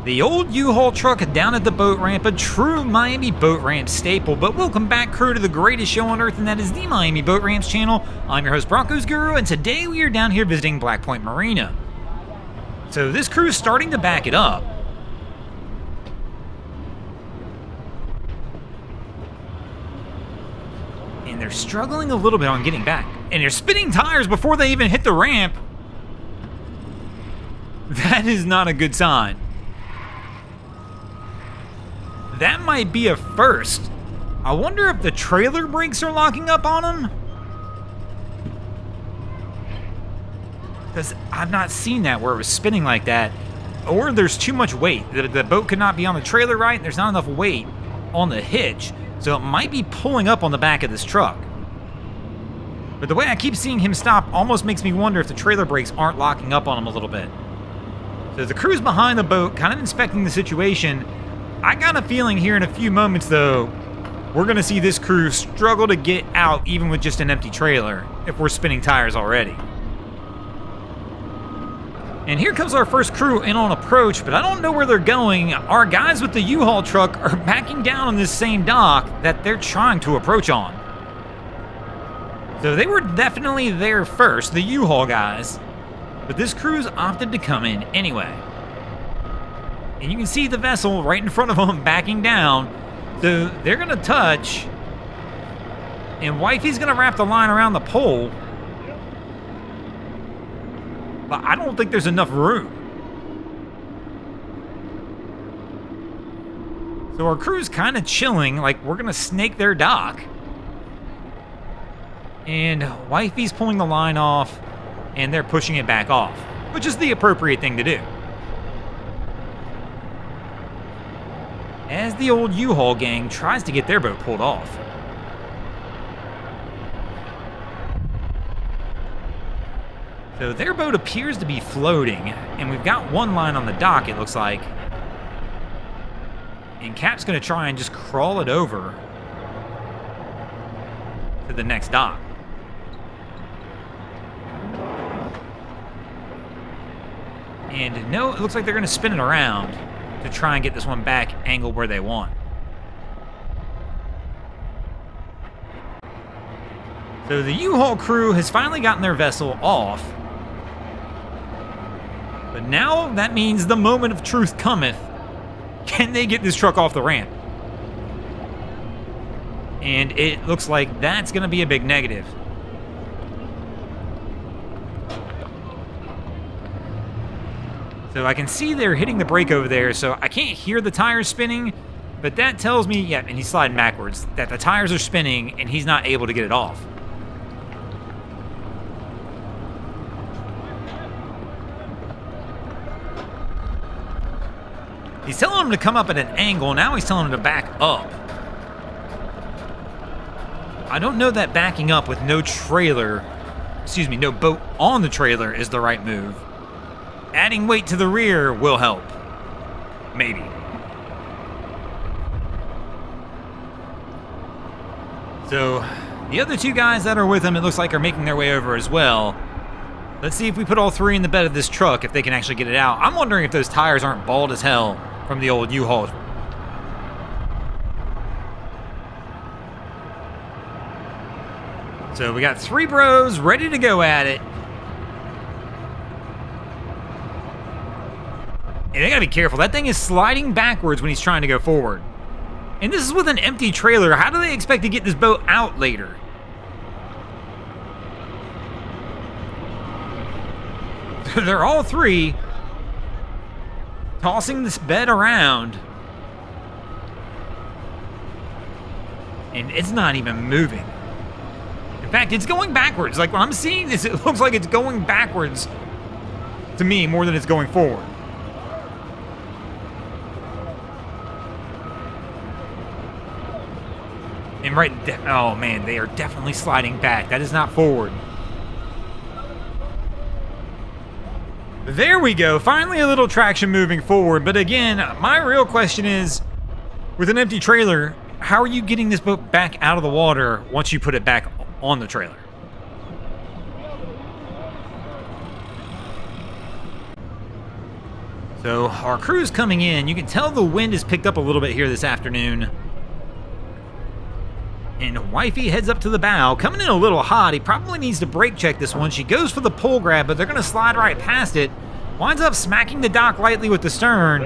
The old U-Haul truck down at the boat ramp, a true Miami boat ramp staple. But welcome back, crew, to the greatest show on earth, and that is the Miami Boat Ramps channel. I'm your host, Broncos Guru, and today we are down here visiting Point Marina. So this crew is starting to back it up. And they're struggling a little bit on getting back. And they're spinning tires before they even hit the ramp. That is not a good sign. That might be a first. I wonder if the trailer brakes are locking up on them. Because I've not seen that where it was spinning like that. Or there's too much weight. The boat could not be on the trailer right. There's not enough weight on the hitch. So it might be pulling up on the back of this truck. But the way I keep seeing him stop almost makes me wonder if the trailer brakes aren't locking up on him a little bit. So the crew's behind the boat, kind of inspecting the situation. I got a feeling here in a few moments, though, we're going to see this crew struggle to get out even with just an empty trailer if we're spinning tires already. And here comes our first crew in on approach, but I don't know where they're going. Our guys with the U-Haul truck are backing down on this same dock that they're trying to approach on. So they were definitely there first, the U-Haul guys, but this crew's opted to come in anyway. And you can see the vessel right in front of them backing down. So they're going to touch. And Wifey's going to wrap the line around the pole. But I don't think there's enough room. So our crew's kind of chilling, like we're going to snake their dock. And Wifey's pulling the line off, and they're pushing it back off, which is the appropriate thing to do. As the old U-Haul gang tries to get their boat pulled off. So their boat appears to be floating, and we've got one line on the dock, it looks like. And Cap's going to try and just crawl it over to the next dock. And no, it looks like they're going to spin it around to try and get this one back angled where they want. So the U-Haul crew has finally gotten their vessel off. But now that means the moment of truth cometh. Can they get this truck off the ramp? And it looks like that's going to be a big negative. So I can see they're hitting the brake over there, so I can't hear the tires spinning, but that tells me, yeah, and he's sliding backwards, that the tires are spinning and he's not able to get it off. He's telling him to come up at an angle, now he's telling him to back up. I don't know that backing up with no boat on the trailer is the right move. Adding weight to the rear will help. Maybe. So, the other two guys that are with him, it looks like, are making their way over as well. Let's see if we put all three in the bed of this truck, if they can actually get it out. I'm wondering if those tires aren't bald as hell from the old U-Haul. So we got three bros ready to go at it. And they gotta be careful. That thing is sliding backwards when he's trying to go forward. And this is with an empty trailer. How do they expect to get this boat out later? They're all three tossing this bed around. And it's not even moving. In fact, it's going backwards. Like when I'm seeing this, it looks like it's going backwards to me more than it's going forward. And oh man, they are definitely sliding back. That is not forward. There we go. Finally a little traction moving forward. But again, my real question is, with an empty trailer, how are you getting this boat back out of the water once you put it back on the trailer? So our crew's coming in. You can tell the wind has picked up a little bit here this afternoon. And Wifey heads up to the bow, coming in a little hot. He probably needs to brake check this one. She goes for the pole grab, but they're going to slide right past it. Winds up smacking the dock lightly with the stern.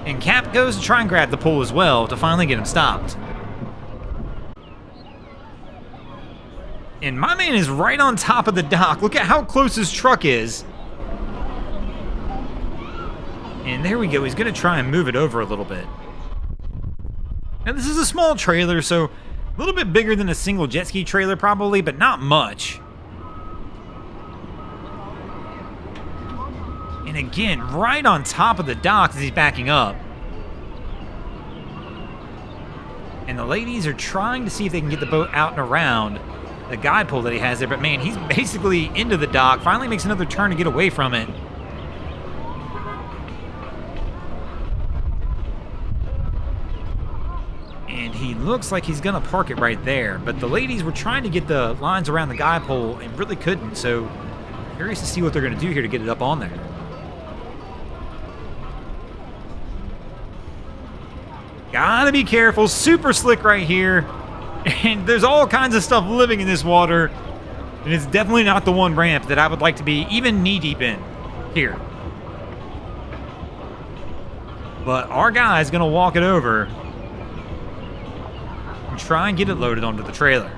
And Cap goes to try and grab the pole as well to finally get him stopped. And my man is right on top of the dock. Look at how close his truck is. And there we go. He's going to try and move it over a little bit. Now, this is a small trailer, so a little bit bigger than a single jet ski trailer probably, but not much. And again, right on top of the dock as he's backing up. And the ladies are trying to see if they can get the boat out and around the guide pole that he has there. But man, he's basically into the dock. Finally makes another turn to get away from it. And he looks like he's going to park it right there. But the ladies were trying to get the lines around the guide pole and really couldn't. So curious to see what they're going to do here to get it up on there. Gotta be careful. Super slick right here. And there's all kinds of stuff living in this water. And it's definitely not the one ramp that I would like to be even knee-deep in here. But our guy's going to walk it over and try and get it loaded onto the trailer.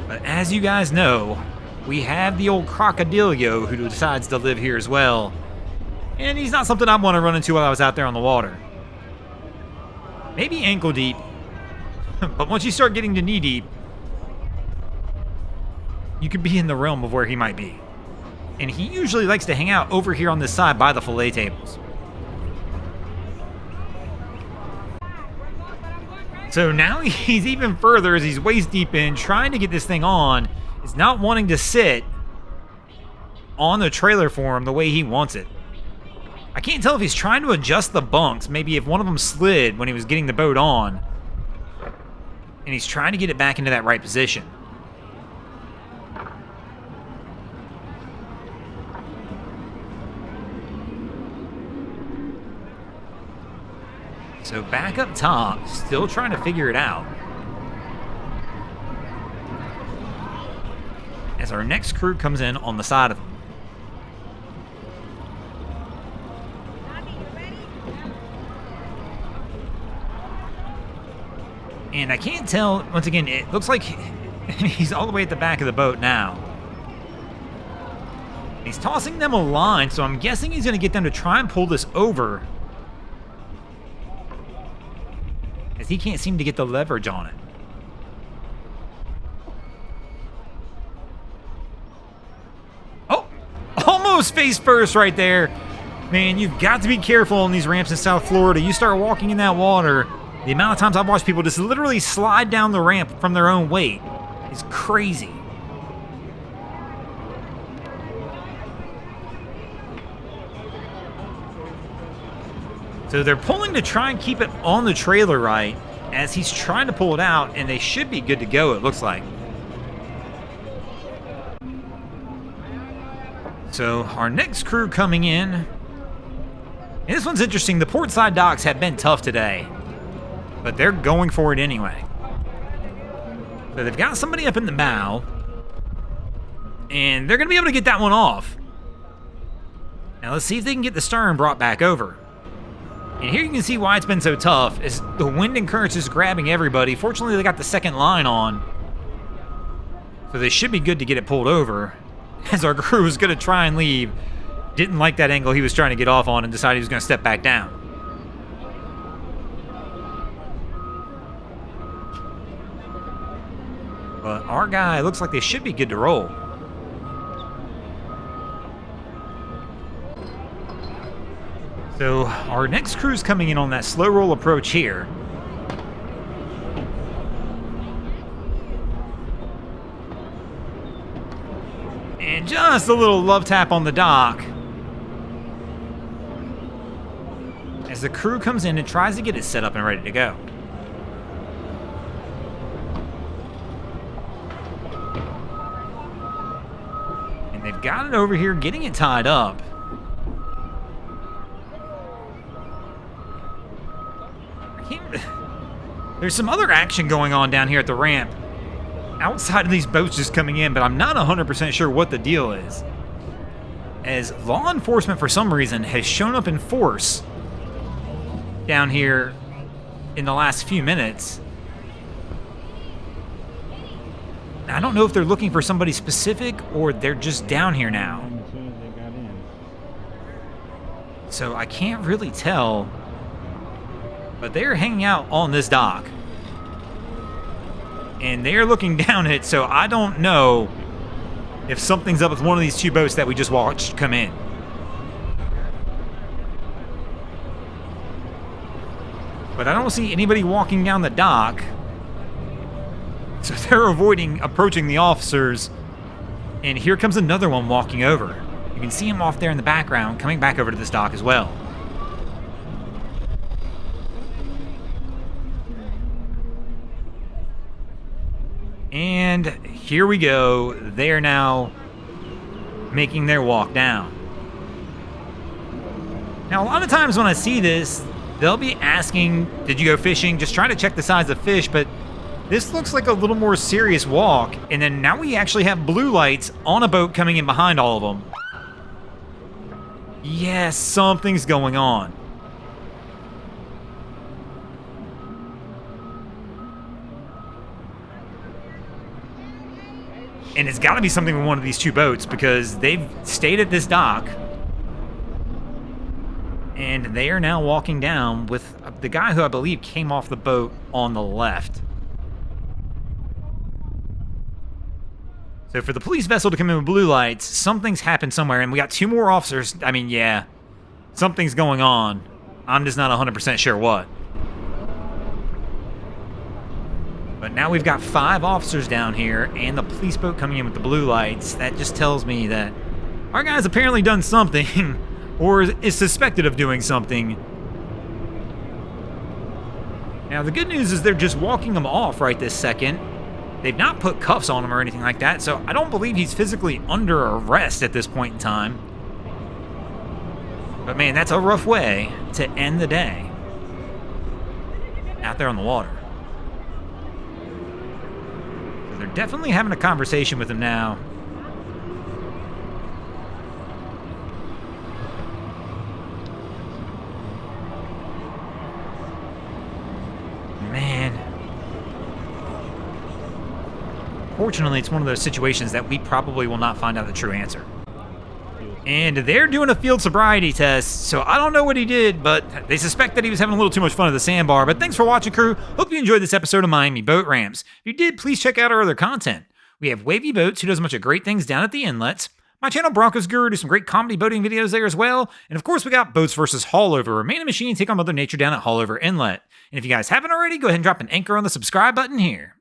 But as you guys know, we have the old Crocodilio who decides to live here as well. And he's not something I want to run into while I was out there on the water. Maybe ankle deep. But once you start getting to knee deep, you could be in the realm of where he might be. And he usually likes to hang out over here on this side by the fillet tables. So now he's even further as he's waist deep in, trying to get this thing on. He's not wanting to sit on the trailer for him the way he wants it. I can't tell if he's trying to adjust the bunks. Maybe if one of them slid when he was getting the boat on. And he's trying to get it back into that right position. So back up top, still trying to figure it out. As our next crew comes in on the side of him. And I can't tell, once again, it looks like he's all the way at the back of the boat now. He's tossing them a line, so I'm guessing he's going to get them to try and pull this over. As he can't seem to get the leverage on it. Oh! Almost face first right there. Man, you've got to be careful on these ramps in South Florida. You start walking in that water, the amount of times I've watched people just literally slide down the ramp from their own weight is crazy. So they're pulling to try and keep it on the trailer right as he's trying to pull it out, and they should be good to go, it looks like. So our next crew coming in. And this one's interesting. The port side docks have been tough today, but they're going for it anyway. So they've got somebody up in the bow, and they're going to be able to get that one off. Now let's see if they can get the stern brought back over. And here you can see why it's been so tough, is the wind and currents is grabbing everybody. Fortunately, they got the second line on, so they should be good to get it pulled over. As our crew is going to try and leave, didn't like that angle he was trying to get off on and decided he was going to step back down. But our guy looks like they should be good to roll. So our next crew's coming in on that slow roll approach here. And just a little love tap on the dock as the crew comes in and tries to get it set up and ready to go. they've got it over here, getting it tied up. There's some other action going on down here at the ramp outside of these boats just coming in, but I'm not 100% sure what the deal is. As law enforcement, for some reason, has shown up in force down here in the last few minutes. I don't know if they're looking for somebody specific or they're just down here now. So I can't really tell. But they're hanging out on this dock. And they're looking down it, so I don't know if something's up with one of these two boats that we just watched come in. But I don't see anybody walking down the dock. So they're avoiding approaching the officers. And here comes another one walking over. You can see him off there in the background, coming back over to this dock as well. And here we go. They are now making their walk down. Now, a lot of times when I see this, they'll be asking, did you go fishing? Just trying to check the size of fish, but this looks like a little more serious walk. And then now we actually have blue lights on a boat coming in behind all of them. Yes, something's going on. And it's got to be something with one of these two boats because they've stayed at this dock. And they are now walking down with the guy who I believe came off the boat on the left. So for the police vessel to come in with blue lights, something's happened somewhere. And we got two more officers. I mean, yeah, something's going on. I'm just not 100% sure what. But now we've got 5 officers down here and the police boat coming in with the blue lights. That just tells me that our guy's apparently done something or is suspected of doing something. Now, the good news is they're just walking him off right this second. They've not put cuffs on him or anything like that, so I don't believe he's physically under arrest at this point in time. But man, that's a rough way to end the day out there on the water. They're definitely having a conversation with him now. Man. Fortunately, it's one of those situations that we probably will not find out the true answer. And they're doing a field sobriety test, so I don't know what he did, but they suspect that he was having a little too much fun at the sandbar. But thanks for watching, crew. Hope you enjoyed this episode of Miami Boat Ramps. If you did, please check out our other content. We have Wavy Boats, who does a bunch of great things down at the inlets. My channel, Broncos Guru, do some great comedy boating videos there as well. And of course, we got Boats vs. Haulover, where man and machine take on Mother Nature down at Haulover Inlet. And if you guys haven't already, go ahead and drop an anchor on the subscribe button here.